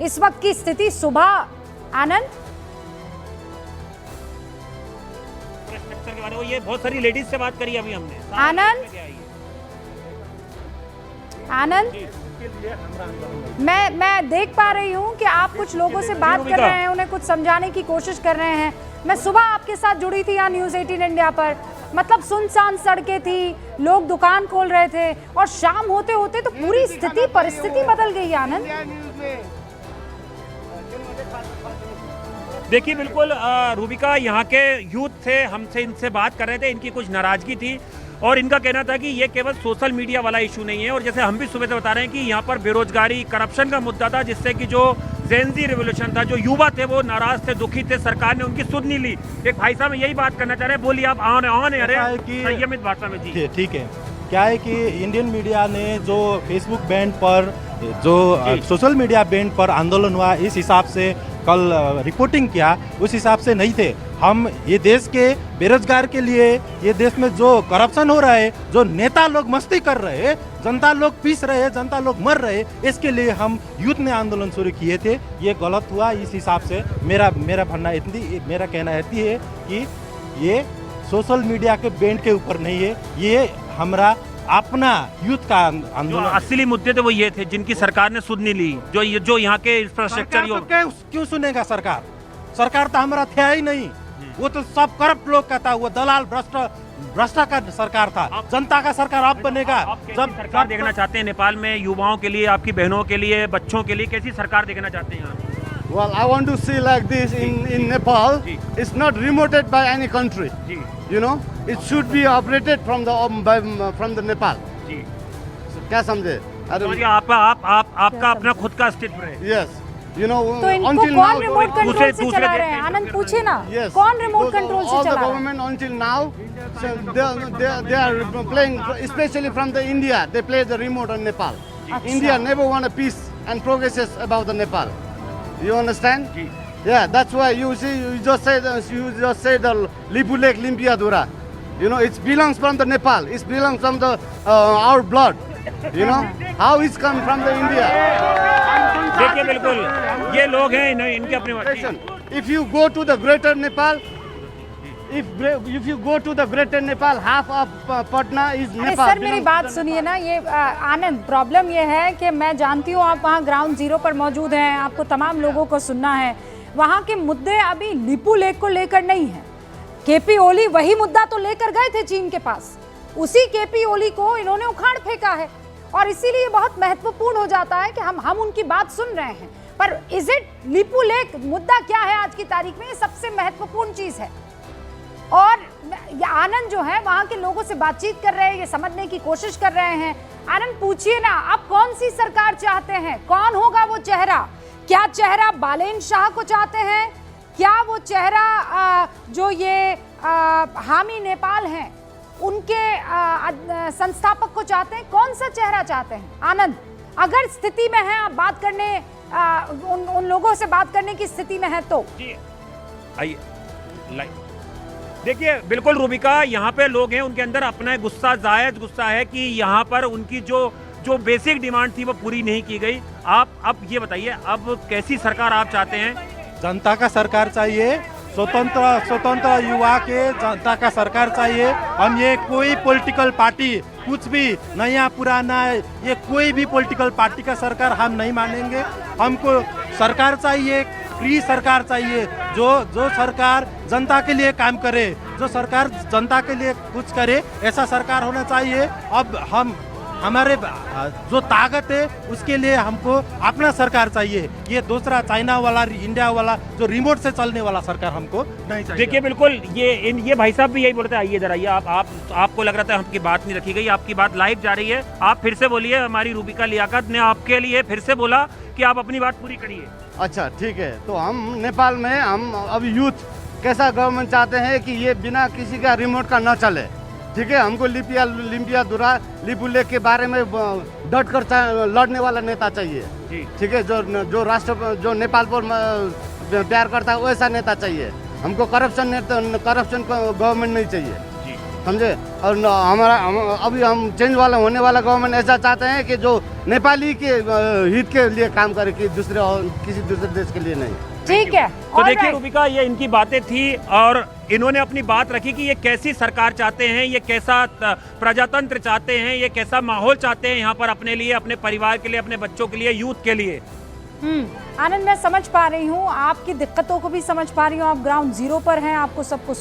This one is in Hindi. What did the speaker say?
इस वक्त की स्थिति सुबह। आनंद, स्ट्रक्चर के बारे में ये बहुत सारी लेडीज से बात करी अभी हमने। आनंद, मैं देख पा रही हूँ कि आप कुछ लोगों से बात कर रहे हैं, उन्हें कुछ समझाने की कोशिश कर रहे हैं। मैं सुबह आपके साथ जुड़ी थी यहाँ न्यूज़ 18 इंडिया पर, मतलब सुनसान सड़कें थी, लोग दुकान खोल रहे थे, और शाम होते होते तो पूरी स्थिति परिस्थिति बदल गई। आनंद, देखिए बिल्कुल रूबिका, यहाँ के यूथ थे, हमसे इनसे बात कर रहे थे, इनकी कुछ नाराजगी थी और इनका कहना था कि ये केवल सोशल मीडिया वाला इशू नहीं है। और जैसे हम भी सुबह से बता रहे हैं कि यहाँ पर बेरोजगारी, करप्शन का मुद्दा था, जिससे कि जो जेनजी रिवोल्यूशन था, जो युवा थे वो नाराज थे, दुखी थे, सरकार ने उनकी सुध नहीं ली। एक भाई साहब यही बात करना चाह रहे हैं, बोलिए आप। ऑन अरे संयमित भाषा में जी। ठीक है, क्या है कि इंडियन मीडिया ने जो फेसबुक बैन पर, जो सोशल मीडिया बैन पर आंदोलन हुआ, इस हिसाब से कल रिपोर्टिंग किया, उस हिसाब से नहीं थे हम। ये देश के बेरोजगार के लिए, ये देश में जो करप्शन हो रहा है, जो नेता लोग मस्ती कर रहे हैं, जनता लोग पीस रहे हैं, जनता लोग मर रहे हैं, इसके लिए हम यूथ ने आंदोलन शुरू किए थे। ये गलत हुआ, इस हिसाब से मेरा कहना है कि ये सोशल मीडिया के बैन के ऊपर नहीं है, ये हमारा अपना यूथ का आंदोलन। जो असली मुद्दे थे वो ये थे जिनकी सरकार ने सुध नहीं ली, जो यहाँ के इंफ्रास्ट्रक्चर। क्यों सुनेगा सरकार? सरकार तो हमारा था ही नहीं, वो तो सब करप्ट लोग का था, वो दलाल भ्रष्ट का सरकार था। जनता का सरकार अब बनेगा। जब सरकार देखना चाहते हैं नेपाल में युवाओं के लिए, आपकी बहनों के लिए, बच्चों के लिए कैसी सरकार देखना चाहते हैं? Well, I want to see like this in Nepal. It's not remoted by any country. You know, it should be operated from the Nepal. क्या समझे? आपका अपना खुद का अस्तित्व है। Yes. You know, तो इनको कौन रिमोट कंट्रोल से चला रहे हैं? आनंद पूछे ना, कौन रिमोट कंट्रोल से चला रहा है? All the government until now, so they are playing, especially from the India. They play the remote on Nepal. India never want a peace and progresses about the Nepal. You understand? Yeah, that's why you see, you just say the Lipu Lake, Limpiadura. You know, it belongs from the Nepal. It belongs from the our blood. You know, how it's come from the India? देखिए बिल्कुल ये लोग हैं, इनके अपने। If you go to the Greater Nepal, if you go to the Greater Nepal, half of Patna is Nepal. Sir मेरी बात सुनिए ना, ये आनंद, प्रॉब्लम ये है कि मैं जानती हूँ आप वहाँ ग्राउंड जीरो पर मौजूद हैं, आपको तमाम लोगों को सुनना है। वहाँ के मुद्दे अभी लिपू लेक को लेकर नहीं है। केपी ओली वही मुद्दा तो लेकर गए थे चीन के पास, उसी केपी ओली को इन्होंने उखाड़ फेंका है, और इसीलिए बहुत महत्वपूर्ण हो जाता है कि हम उनकी बात सुन रहे हैं। पर इज इट लिपू लेक मुद्दा क्या है आज की तारीख में, ये सबसे महत्वपूर्ण चीज है। और आनंद जो है वहां के लोगों से बातचीत कर रहे हैं, ये समझने की कोशिश कर रहे हैं। आनंद पूछिए ना, आप कौन सी सरकार चाहते हैं? कौन होगा वो चेहरा? क्या चेहरा बालेन शाह को चाहते हैं? क्या वो चेहरा जो ये हामी नेपाल हैं उनके संस्थापक को चाहते हैं? कौन सा चेहरा चाहते हैं? आनंद, अगर स्थिति में है आप बात करने, उन लोगों से बात करने की स्थिति में है तो आइए। देखिए बिल्कुल रूबिका, यहाँ पे लोग हैं, उनके अंदर अपना गुस्सा, जायज गुस्सा है कि यहाँ पर उनकी जो बेसिक डिमांड थी वो पूरी नहीं की गई। आप अब ये बताइए, अब कैसी सरकार आप चाहते हैं? जनता का सरकार चाहिए, स्वतंत्र युवा के जनता का सरकार चाहिए। हम ये कोई पॉलिटिकल पार्टी, कुछ भी नया पुराना, ये कोई भी पॉलिटिकल पार्टी का सरकार हम नहीं मानेंगे। हमको सरकार चाहिए, फ्री सरकार चाहिए, जो सरकार जनता के लिए काम करे, जो सरकार जनता के लिए कुछ करे, ऐसा सरकार होना चाहिए। अब हमारे जो ताकत है उसके लिए हमको अपना सरकार चाहिए। ये दूसरा चाइना वाला, इंडिया वाला, जो रिमोट से चलने वाला सरकार हमको नहीं चाहिए। देखिए बिल्कुल ये भाई साहब भी यही बोलते हैं। आइए जरा, ये आपको लग रहा था आपकी बात नहीं रखी गई, आपकी बात लाइव जा रही है। आप फिर से बोलिए, हमारी रूबिका लियाकत ने आपके लिए फिर से बोला कि आप अपनी बात पूरी करिए। अच्छा ठीक है, तो हम नेपाल में हम अभी यूथ कैसा गवर्नमेंट चाहते हैं कि ये बिना किसी का रिमोट का न चले। ठीक है, हमको लिम्पियादुरा, लिपू लेक के बारे में डट कर लड़ने वाला नेता चाहिए। ठीक है, जो नेपाल पर प्यार करता है वैसा नेता चाहिए हमको। करप्शन गवर्नमेंट नहीं चाहिए। समझे। और अभी हम चेंज वाला होने वाला गवर्नमेंट ऐसा चाहते हैं कि जो नेपाली के हित के लिए काम करे, कि दूसरे और किसी दूसरे देश के लिए नहीं। ठीक है। तो All देखिए right. रूबिका, ये इनकी बातें थी और इन्होंने अपनी बात रखी कि ये कैसी सरकार चाहते हैं, ये कैसा प्रजातंत्र चाहते हैं, ये कैसा माहौल चाहते हैं यहाँ पर अपने लिए, अपने परिवार के लिए, अपने बच्चों के लिए, यूथ के लिए। आनंद, मैं समझ पा रही हूँ, आपकी दिक्कतों को भी समझ पा रही हूँ। आप ग्राउंड जीरो पर हैं, आपको सब कुछ